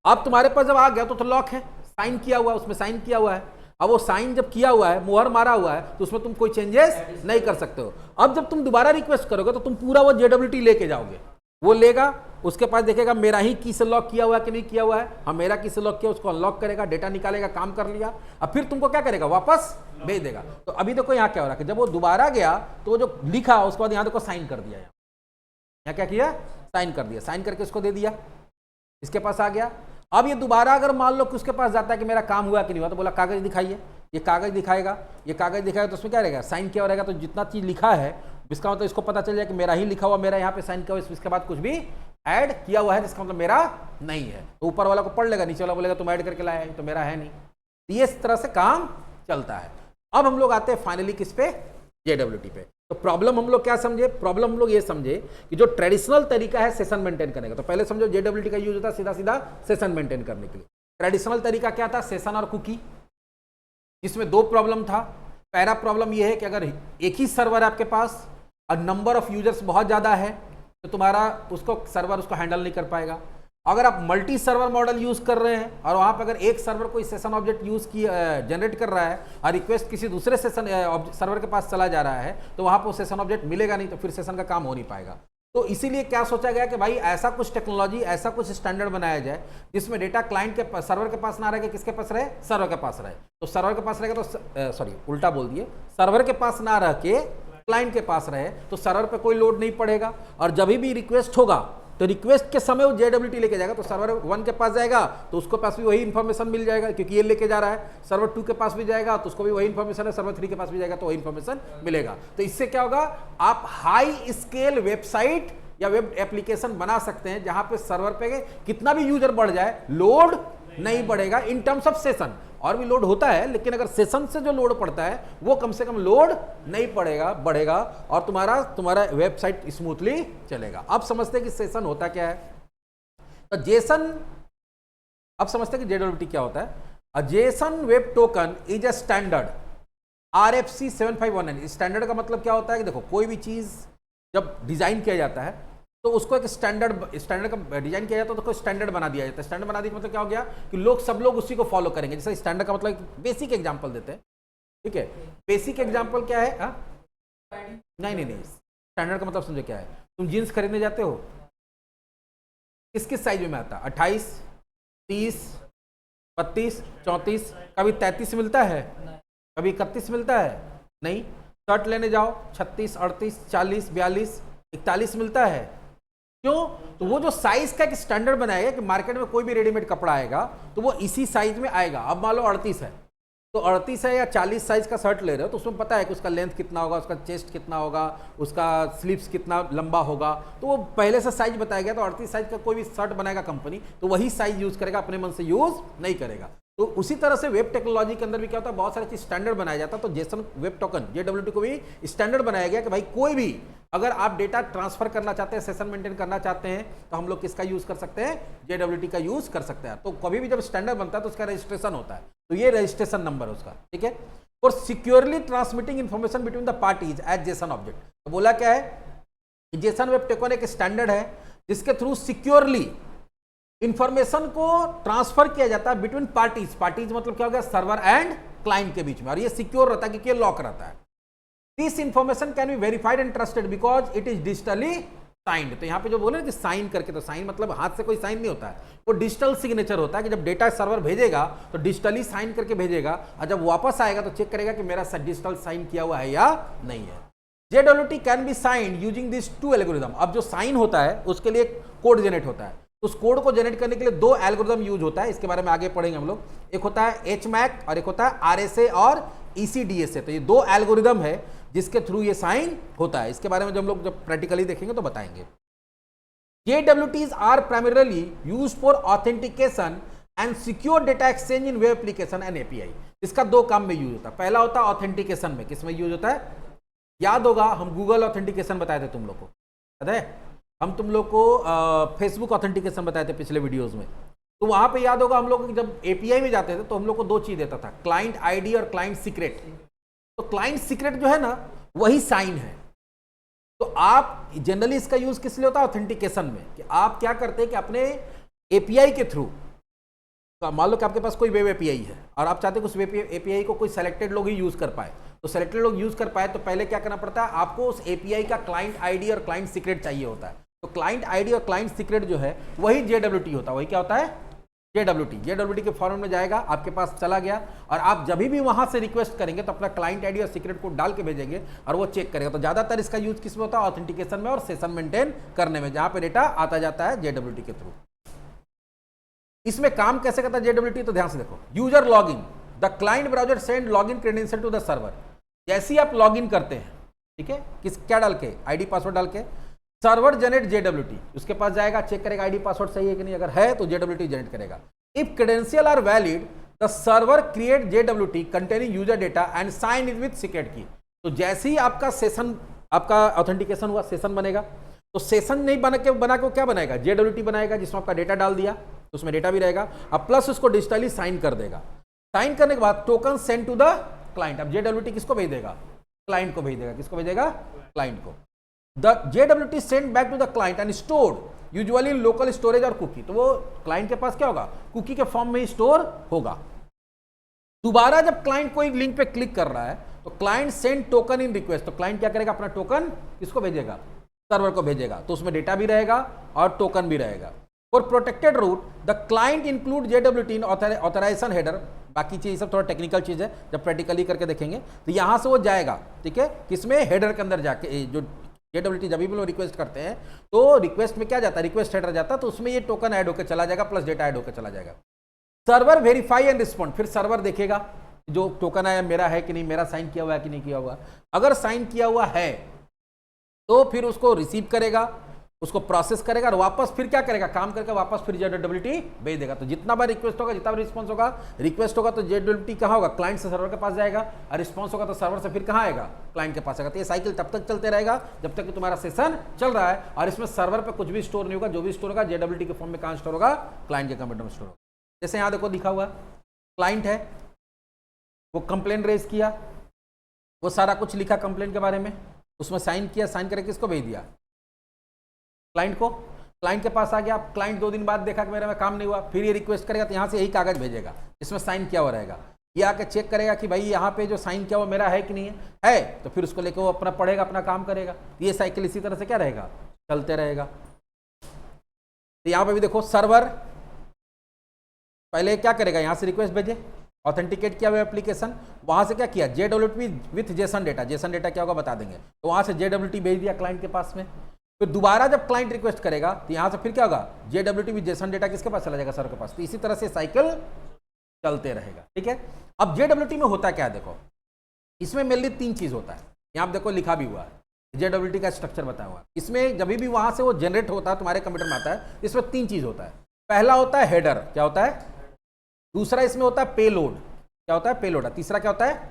अब तुम्हारे पास जब आ गया तो लॉक है, साइन किया हुआ है, उसमें साइन किया हुआ है। अब वो साइन जब किया हुआ है, मुहर मारा हुआ है, तो उसमें तुम कोई चेंजेस नहीं कर सकते हो। अब जब तुम दोबारा रिक्वेस्ट करोगे तो तुम पूरा वो JWT लेके जाओगे, वो लेगा, उसके पास देखेगा मेरा ही की से लॉक किया हुआ है कि नहीं किया हुआ है, हाँ मेरा की से लॉक किया, उसको अनलॉक करेगा, डेटा निकालेगा, काम कर लिया। अब फिर तुमको क्या करेगा? वापस भेज देगा। तो अभी देखो यहाँ क्या हो रहा है कि जब वो दोबारा गया तो वो जो लिखा उसके बाद यहाँ देखो साइन कर दिया, यहाँ क्या किया? साइन कर दिया, साइन करके उसको दे दिया, इसके पास आ गया। अब ये दोबारा अगर मान लो कि उसके पास जाता है कि मेरा काम हुआ कि नहीं हुआ, तो बोला कागज दिखाइए, ये कागज दिखाएगा, ये कागज दिखाएगा, तो उसमें क्या रहेगा? साइन किया रहेगा। तो जितना चीज लिखा है इसका मतलब इसको पता चल जाए कि मेरा ही लिखा हुआ, मेरा यहाँ पे साइन किया हुआ, इसके बाद कुछ भी ऐड किया हुआ है जिसका मतलब मेरा नहीं है, तो ऊपर वाला को पढ़ लेगा, नीचे वाला बोलेगा तुम ऐड करके लाया है, तो मेरा है नहीं। ये इस तरह से काम चलता है। अब हम लोग आते हैं फाइनली किस पे? JWT पे। तो प्रॉब्लम हम लोग क्या समझे? प्रॉब्लम हम लोग ये समझे कि जो ट्रेडिशनल तरीका है सेशन मेंटेन करने का, तो पहले समझो JWT का यूज होता है सीधा सीधा सेशन मेंटेन करने के लिए। ट्रेडिशनल तरीका क्या था? सेशन और कुकी, जिसमें 2 प्रॉब्लम था। पहला प्रॉब्लम यह है कि अगर एक ही सर्वर है आपके पास और नंबर ऑफ यूजर्स बहुत ज्यादा है तो तुम्हारा उसको सर्वर उसको हैंडल नहीं कर पाएगा। अगर आप मल्टी सर्वर मॉडल यूज कर रहे हैं और वहां पर अगर एक सर्वर कोई सेशन ऑब्जेक्ट यूज किया जनरेट कर रहा है और रिक्वेस्ट किसी दूसरे सेशन सर्वर के पास चला जा रहा है, तो वहां पर सेशन ऑब्जेक्ट मिलेगा नहीं, तो फिर सेशन का काम हो नहीं पाएगा। तो इसीलिए क्या सोचा गया कि भाई ऐसा कुछ टेक्नोलॉजी, ऐसा कुछ स्टैंडर्ड बनाया जाए जिसमें डेटा क्लाइंट के सर्वर के पास ना रहे, किसके पास रहे, सर्वर के पास रहे। तो सर्वर के पास रहेगा तो सॉरी उल्टा बोल दिए, सर्वर के पास ना रह के क्लाइंट के पास रहे, तो सर्वर पे कोई लोड नहीं पड़ेगा। और जब भी रिक्वेस्ट होगा तो रिक्वेस्ट के समय वो JWT लेके जाएगा, तो सर्वर 1 के पास जाएगा तो उसको पास भी वही इंफॉर्मेशन मिल जाएगा, क्योंकि ये लेके जा रहा है। सर्वर 2 के पास भी जाएगा तो उसको भी वही इंफॉर्मेशन है, सर्वर 3 के पास भी जाएगा तो वही इंफॉर्मेशन मिलेगा। तो इससे क्या होगा, आप हाई स्केल वेबसाइट या वेब एप्लीकेशन बना सकते हैं जहां पे सर्वर पे कितना भी यूजर बढ़ जाए लोड नहीं बढ़ेगा इन टर्म्स ऑफ सेशन। और भी लोड होता है, लेकिन अगर सेशन से जो लोड पड़ता है वो कम से कम लोड नहीं पड़ेगा, बढ़ेगा, और तुम्हारा वेबसाइट स्मूथली चलेगा। अब समझते हैं कि सेशन होता क्या है। तो जेसन, अब समझते हैं कि JWT क्या होता है। A JSON web token is a standard RFC 7519। Standard का मतलब क्या होता है कि देखो, कोई भी चीज जब डिजाइन किया जाता है तो उसको एक स्टैंडर्ड का डिजाइन किया जाता है, तो कोई स्टैंडर्ड बना दिया जाता है। स्टैंडर्ड बना दिया मतलब क्या हो गया कि सब लोग उसी को फॉलो करेंगे। जैसे स्टैंडर्ड का मतलब बेसिक एग्जांपल देते हैं, ठीक है। बेसिक एग्जांपल क्या है? नहीं, स्टैंडर्ड का मतलब समझो क्या है। तुम जीन्स खरीदने जाते हो, किस साइज में आता है? 28, 30, 32, 34, कभी 33 मिलता है, कभी 31 मिलता है, नहीं। शर्ट लेने जाओ 36, 38, 40, 42, 41 मिलता है। क्यों? तो वो जो साइज का एक स्टैंडर्ड बनाएगा कि मार्केट में कोई भी रेडीमेड कपड़ा आएगा तो वो इसी साइज में आएगा। अब मान लो 38 है, तो 38 है या 40 साइज का शर्ट ले रहे हो, तो उसमें पता है कि उसका लेंथ कितना होगा, उसका चेस्ट कितना होगा, उसका स्लीव्स कितना लंबा होगा, तो वो पहले से साइज बताया गया। तो 38 साइज का कोई भी शर्ट बनाएगा कंपनी तो वही साइज यूज करेगा, अपने मन से यूज नहीं करेगा। तो उसी तरह से वेब टेक्नोलॉजी के अंदर भी क्या होता है, बहुत सारी चीज स्टैंडर्ड बनाया जाता है। तो जेसन वेब टोकन JWT को भी स्टैंडर्ड बनाया गया कि भाई कोई भी अगर आप डेटा ट्रांसफर करना चाहते हैं, सेशन मेंटेन करना चाहते हैं, तो हम लोग किसका यूज कर सकते हैं? JWT का यूज कर सकते हैं। तो कभी भी जब स्टैंडर्ड बनता है तो उसका रजिस्ट्रेशन होता है, तो ये रजिस्ट्रेशन नंबर है उसका, ठीक है। और securely transmitting information between the parties as JSON object. तो बोला क्या है, जेसन वेब टोकन एक स्टैंडर्ड है जिसके थ्रू सिक्योरली इंफॉर्मेशन को ट्रांसफर किया जाता है बिटवीन पार्टीज। पार्टीज मतलब क्या हो गया, सर्वर एंड क्लाइंट के बीच में, और ये सिक्योर रहता है क्योंकि ये लॉक रहता है। This information can be verified and trusted because it is digitally signed. तो यहाँ पे जो बोले कि साइन करके, तो साइन मतलब हाथ से कोई साइन नहीं होता है, वो डिजिटल सिग्नेचर होता है कि जब डेटा सर्वर भेजेगा तो डिजिटली साइन करके भेजेगा, और जब वापस आएगा तो चेक करेगा कि मेरा डिजिटल साइन किया हुआ है या नहीं है। JWT can be signed using this 2 algorithm. अब जो साइन होता है उसके लिए कोड जनरेट होता है, उस कोड को जनरेट करने के लिए 2 एल्गोरिदम यूज होता है। इसके बारे में आगे पढ़ेंगे हम लोग। एक होता है HMAC और एक होता है RSA और ECDSA। तो ये 2 एल्गोरिदम है जिसके थ्रू ये साइन होता है। इसके बारे में जब हम लोग जब प्रैक्टिकली देखेंगे तो बताएंगे। JWTs are primarily used for authentication and secure data exchange in web application and API। इसका 2 काम में यूज होता है। पहला होता है ऑथेंटिकेशन में, किसमें यूज होता है? याद होगा हम गूगल ऑथेंटिकेशन बताए थे तुम लोग को, याद है? हम तुम लोग को फेसबुक ऑथेंटिकेशन बताए थे पिछले वीडियोस में। तो वहां पे याद होगा हम लोग जब API में जाते थे तो हम लोग को 2 चीज देता था, क्लाइंट ID और क्लाइंट सीक्रेट। तो क्लाइंट सीक्रेट जो है ना वही साइन है। तो आप जनरली इसका यूज किस लिए होता है? ऑथेंटिकेशन में, कि आप क्या करते हैं कि अपने API के थ्रू, तो मान लो कि आपके पास कोई वेब API है और आप चाहते हैं कि उस वेब API को कोई सेलेक्टेड लोग ही यूज कर पाए। तो सेलेक्टेड लोग यूज कर पाए तो पहले क्या करना पड़ता है, आपको उस API का क्लाइंट ID और क्लाइंट सीक्रेट चाहिए होता है। तो क्लाइंट ID और क्लाइंट सीक्रेट जो है वही JWT होता है। वही क्या होता है? JWT के फॉर्मेट में जाएगा, आपके पास चला गया, और आप जब भी वहां से रिक्वेस्ट करेंगे तो अपना क्लाइंट ID और सीक्रेट को डाल के भेजेंगे और वो चेक करेगा। तो ज्यादातर इसका यूज किस में होता है? ऑथेंटिकेशन में और सेशन मेंटेन करने में, जहां पे डेटा आता जाता है JWT के थ्रू। इसमें काम कैसे करता है JWT? तो ध्यान से देखो। User login, the client browser send login credential to the server. जैसे ही आप लॉगिन करते हैं, ठीक है, क्या डाल के? ID पासवर्ड डाल के सर्वर जनरेट JWT, उसके पास जाएगा, चेक करेगा ID पासवर्ड सही है कि नहीं, अगर है तो JWT जनरेट करेगा। If credential are valid the server create JWT containing user data and sign it with secret key. तो जैसे ही आपका सेशन, आपका ऑथेंटिकेशन हुआ, सेशन बनेगा, तो सेशन नहीं बना के क्या बनाएगा? JWT बनाएगा, जिसमें आपका डेटा डाल दिया, तो उसमें डेटा भी रहेगा, अब प्लस उसको डिजिटली साइन कर देगा। साइन करने के बाद token send to the client. अब JWT किसको भेज देगा? क्लाइंट को भेज देगा। किसको भेजेगा? क्लाइंट को। The JWT sent back to the client and stored usually local storage और कुकी, तो वो क्लाइंट के पास क्या होगा, कुकी के फॉर्म में ही स्टोर होगा। दोबारा जब क्लाइंट कोई लिंक पे क्लिक कर रहा है तो client send token in request, तो क्लाइंट क्या करेगा, अपना टोकन किसको भेजेगा, सर्वर को भेजेगा, तो उसमें डेटा भी रहेगा और टोकन भी रहेगा। For protected route the client include JWT in authorization header, बाकी चीज सब थोड़ा टेक्निकल चीज है, जब प्रैक्टिकली करके देखेंगे तो यहां से वो जाएगा, ठीक है, किसमें, हेडर के अंदर जाके, जो JWT जब भी लोग रिक्वेस्ट करते हैं तो रिक्वेस्ट में क्या जाता है, रिक्वेस्ट हेडर जाता है, तो उसमें ये टोकन ऐड होकर चला जाएगा प्लस डेटा ऐड होकर चला जाएगा। सर्वर वेरीफाई एंड रिस्पॉन्ड, फिर सर्वर देखेगा जो टोकन आया मेरा है कि नहीं, मेरा साइन किया हुआ है कि नहीं किया हुआ, अगर साइन किया हुआ है तो फिर उसको रिसीव करेगा, उसको प्रोसेस करेगा और वापस फिर क्या करेगा, काम करके वापस फिर JWT भेज देगा। तो जितना बार रिक्वेस्ट होगा, जितना बार रिस्पॉन्स होगा, रिक्वेस्ट होगा तो JWT कहाँ होगा, क्लाइंट से सर्वर के पास जाएगा, और रिस्पॉन्स होगा तो सर्वर से फिर कहाँ आएगा, क्लाइंट के पास आएगा। तो ये साइकिल तब तक चलते रहेगा जब तक कि तुम्हारा सेशन चल रहा है, और इसमें सर्वर पे कुछ भी स्टोर नहीं होगा, जो भी स्टोर होगा JWT के फॉर्म में कहाँ स्टोर होगा, क्लाइंट के कंप्यूटर में स्टोर होगा। जैसे यहाँ देखो लिखा हुआ क्लाइंट है, वो कंप्लेन रेज किया, वो सारा कुछ लिखा कंप्लेन के बारे में, उसमें साइन किया, साइन करके किसको भेज दिया, क्लाइंट को, क्लाइंट के पास आ गया। क्लाइंट 2 दिन बाद देखा कि मेरा में काम नहीं हुआ, फिर ये रिक्वेस्ट करेगा तो यहाँ से यही कागज भेजेगा, इसमें साइन किया हुआ रहेगा, ये आके चेक करेगा कि भाई यहाँ पे जो साइन किया हुआ मेरा है कि नहीं है, तो फिर उसको लेकर वो अपना पढ़ेगा, अपना काम करेगा। ये साइकिल इसी तरह से क्या रहेगा, चलते रहेगा। तो यहाँ पे भी देखो सर्वर पहले क्या करेगा, यहाँ से रिक्वेस्ट भेजे, ऑथेंटिकेट किया हुआ एप्लीकेशन, वहां से क्या किया, JWT with Jason data, Jason data क्या होगा बता देंगे, तो वहां से JWT भेज दिया क्लाइंट के पास में। फिर दोबारा जब क्लाइंट रिक्वेस्ट करेगा तो यहां से फिर क्या होगा, JWT विथ जेसन डेटा किसके पास चला जाएगा, सर्वर के पास। तो इसी तरह से साइकिल चलते रहेगा, ठीक है। अब JWT में होता क्या है, देखो इसमें मेनली 3 चीज होता है, यहाँ आप देखो लिखा भी हुआ है, JWT का स्ट्रक्चर बताया हुआ है। इसमें जब भी वहां से वो जनरेट होता है तुम्हारे कंप्यूटर में आता है, इसमें 3 चीज होता है। पहला होता है हेडर, क्या होता है, दूसरा इसमें होता है पेलोड, क्या होता है, पेलोड, तीसरा क्या होता है,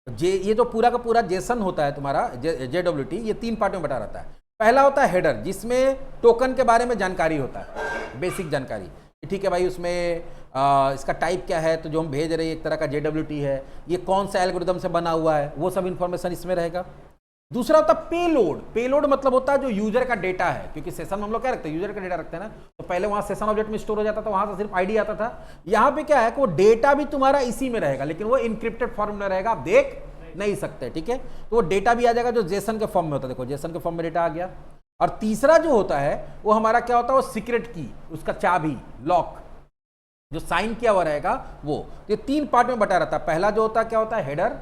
ये जो पूरा का पूरा जेसन होता है तुम्हारा JWT, ये 3 पार्ट में बटा रहता है। पहला होता है हेडर, जिसमें टोकन के बारे में जानकारी होता है, बेसिक जानकारी, ठीक है भाई, उसमें इसका टाइप क्या है, तो जो हम भेज रहे हैं एक तरह का JWT है, ये कौन सा एल्गोरिदम से बना हुआ है, वो सब इंफॉर्मेशन इसमें रहेगा। दूसरा होता है पेलोड, पेलोड मतलब होता है जो यूजर का डेटा है, क्योंकि सेशन में हम लोग क्या रखते हैं, यूजर का डेटा रखते हैं ना, तो पहले वहां सेशन ऑब्जेक्ट में स्टोर हो जाता था, वहां से सिर्फ आईडी आता था। यहाँ पे क्या है कि वो डेटा भी तुम्हारा इसी में रहेगा, लेकिन वो इनक्रिप्टेड फॉर्म में रहेगा, आप देख नहीं सकते, ठीक है। तो वो डेटा भी आ जाएगा जो जेसन के फॉर्म में होता है, देखो जेसन के फॉर्म में डेटा आ गया। और तीसरा जो होता है वो हमारा क्या होता है, वो सीक्रेट की, उसका चाबी, लॉक, जो साइन किया हुआ रहेगा वो। ये 3 पार्ट में बटा रहता है। पहला जो होता है क्या होता है, हेडर,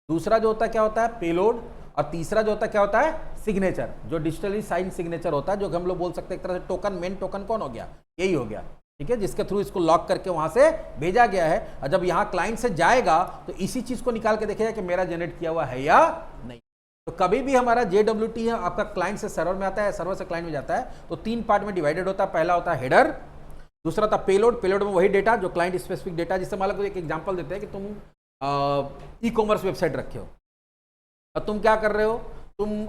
दूसरा जो होता है क्या होता है, पेलोड, और तीसरा जो होता है क्या होता है, सिग्नेचर, जो डिजिटली साइन सिग्नेचर होता है, जो हम लोग बोल सकते हैं एक तरह से टोकन, मेन टोकन कौन हो गया, यही हो गया, ठीक है, जिसके थ्रू इसको लॉक करके वहां से भेजा गया है। और जब यहाँ क्लाइंट से जाएगा तो इसी चीज को निकाल के देखेगा कि मेरा जनरेट किया हुआ है या नहीं। तो कभी भी हमारा JWT है आपका क्लाइंट से सर्वर में आता है, सर्वर से क्लाइंट में जाता है, तो 3 पार्ट में डिवाइडेड होता है। पहला होता है हेडर, दूसरा होता है पेलोड, पेलोड में वही डेटा जो क्लाइंट स्पेसिफिक डेटा, जिससे मान लो एक एग्जांपल देते हैं कि तुम ई-कॉमर्स वेबसाइट रखे हो और तुम क्या कर रहे हो, तुम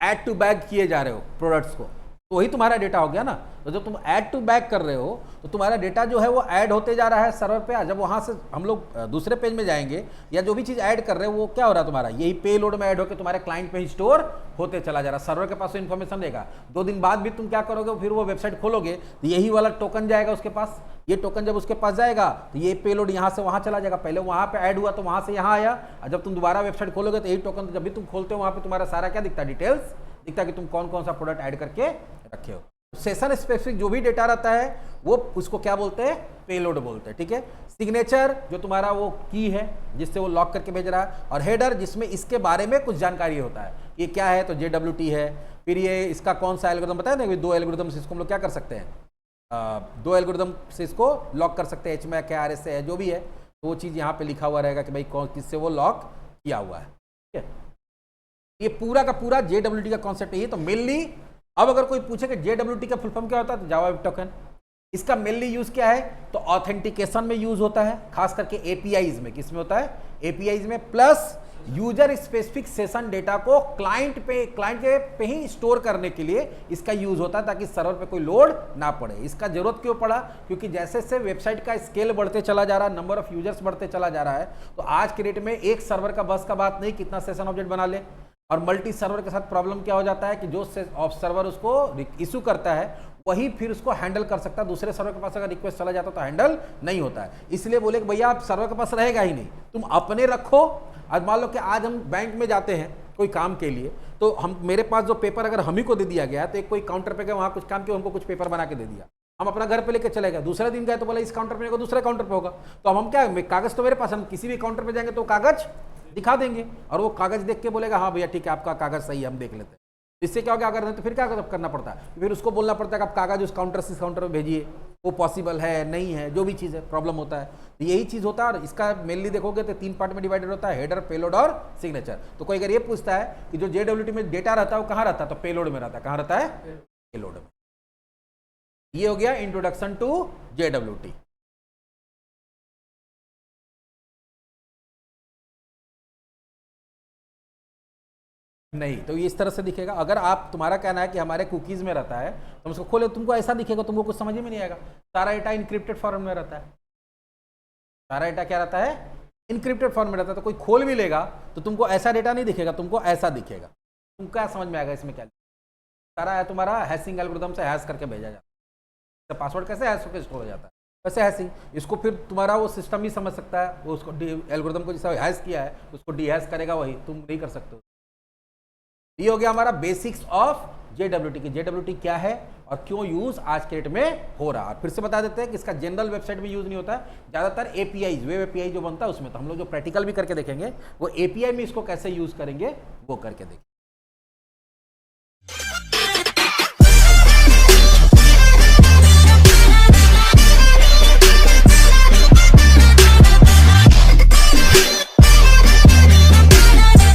ऐड टू बैग किए जा रहे हो प्रोडक्ट्स को, तो वही तुम्हारा डेटा हो गया ना। तो जब तुम ऐड टू बैग कर रहे हो तो तुम्हारा डेटा जो है वो ऐड होते जा रहा है सर्वर पे। जब वहां से हम लोग दूसरे पेज में जाएंगे या जो भी चीज ऐड कर रहे हो वो क्या हो रहा है, तुम्हारा यही पेलोड में ऐड होकर तुम्हारे क्लाइंट पे ही स्टोर होते चला जा रहा है। सर्वर के पास इन्फॉर्मेशन देगा, 2 दिन बाद भी तुम क्या करोगे, फिर वो वेबसाइट खोलोगे तो यही वाला टोकन जाएगा उसके पास। ये टोकन जब उसके पास जाएगा तो ये पेलोड यहाँ से वहां चला जाएगा, पहले वहां पे ऐड हुआ तो वहां से यहाँ आया, और जब तुम दोबारा वेबसाइट खोलोगे तो यही टोकन, जब भी तुम खोलते हो वहां पे तुम्हारा सारा क्या दिखता है, डिटेल्स दिखता है कि तुम कौन कौन सा प्रोडक्ट ऐड करके रखे हो। सेशन स्पेसिफिक जो भी डेटा रहता है वो उसको क्या बोलते हैं, पेलोड बोलते हैं, ठीक है। सिग्नेचर जो तुम्हारा वो की है जिससे वो लॉक करके भेज रहा है, और हेडर जिसमें इसके बारे में कुछ जानकारी होता है, ये क्या है तो JWT है, फिर ये इसका कौन सा एल्गोरिदम बताया ना, 2 एल्गोरिदम से इसको हम लोग क्या कर सकते हैं, 2 एल्गोरिदम से इसको लॉक कर सकते हैं, HMAC है, RSA है, जो भी है, तो वो चीज यहाँ पे लिखा हुआ रहेगा कि भाई कौन किससे वो लॉक किया हुआ है, ठीक है। ये पूरा का पूरा JWT का कॉन्सेप्ट है। तो मेनली अब अगर कोई पूछे कि JWT का फुल फॉर्म क्या होता है, तो जावा वेब टोकन, इसका मेनली यूज क्या है, तो ऑथेंटिकेशन में यूज होता है, खास करके एपीआईज में। किस में होता है, एपीआईज में, plus user specific session data को क्लाइंट के पे ही स्टोर करने के लिए इसका यूज होता है, ताकि सर्वर पे कोई लोड ना पड़े। इसका जरूरत क्यों पड़ा, क्योंकि जैसे जैसे वेबसाइट का स्केल बढ़ते चला जा रहा है, नंबर ऑफ यूजर्स बढ़ते चला जा रहा है, तो आज के डेट में एक सर्वर का बस का बात नहीं, कितना सेशन ऑब्जेक्ट बना ले। और मल्टी सर्वर के साथ प्रॉब्लम क्या हो जाता है कि जो ऑफ सर्वर उसको इशू करता है वही फिर उसको हैंडल कर सकता है, दूसरे सर्वर के पास अगर रिक्वेस्ट चला जाता तो हैंडल नहीं होता है। इसलिए बोले कि भैया आप सर्वर के पास रहेगा ही नहीं, तुम अपने रखो। आज मान लो कि आज हम बैंक में जाते हैं कोई काम के लिए, तो हम मेरे पास जो पेपर अगर हम ही को दे दिया गया तो एक कोई काउंटर पे गया वहाँ कुछ काम किया, उनको कुछ पेपर बना के दे दिया, हम अपना घर पे लेके चले गए, दूसरे दिन गए तो बोला इस काउंटर पे दूसरे काउंटर पे होगा, तो अब हम क्या, कागज तो मेरे पास, हम किसी भी काउंटर पे जाएंगे तो कागज दिखा देंगे और वो कागज देख के बोलेगा हाँ भैया ठीक है आपका कागज सही है, हम देख लेते हैं। इससे क्या हो गया, अगर तो फिर क्या करना पड़ता है, फिर उसको बोलना पड़ता है कि आप कागज उस काउंटर से इस काउंटर में भेजिए, वो पॉसिबल है नहीं है, जो भी चीज़ है प्रॉब्लम होता है। तो यही चीज़ होता है और इसका मेनली देखोगे तो 3 पार्ट में डिवाइडेड होता है, हेडर, पेलोड और सिग्नेचर। तो कोई अगर ये पूछता है कि जो JWT में डेटा रहता है वो कहाँ रहता है, तो पेलोड में रहता है। कहाँ रहता है, पेलोड में। ये हो गया इंट्रोडक्शन टू JWT। नहीं तो ये इस तरह से दिखेगा। अगर आप, तुम्हारा कहना है कि हमारे कुकीज़ में रहता है, तुम उसको खोले तुमको ऐसा दिखेगा, तुमको कुछ समझ में नहीं आएगा। सारा डेटा इनक्रिप्टेड फॉर्म में रहता है, सारा डेटा क्या रहता है, इनक्रिप्टेड फॉर्म में रहता है। तो कोई खोल भी लेगा तो तुमको ऐसा डेटा नहीं दिखेगा, तुमको ऐसा दिखेगा। तुम क्या समझ में आएगा इसमें क्या, सारा है तुम्हारा हैशिंग एल्गोरिथम से हैश करके भेजा जाता है। तो पासवर्ड कैसे हैश होकर स्टोर हो जाता है, वैसे हैशिंग। इसको फिर तुम्हारा वो सिस्टम ही समझ सकता है, वो उसको एल्गोरिथम को जैसा हैश किया है उसको डीहैश करेगा, वही तुम नहीं कर सकते हो। ये हो गया हमारा बेसिक्स ऑफ JWT की, JWT क्या है और क्यों यूज आज के डेट में हो रहा है। फिर से बता देते हैं कि इसका जनरल वेबसाइट में यूज नहीं होता है, ज्यादातर API, वेब API जो बनता है उसमें। तो हम लोग जो प्रैक्टिकल भी करके देखेंगे वो API में इसको कैसे यूज करेंगे वो करके देखेंगे।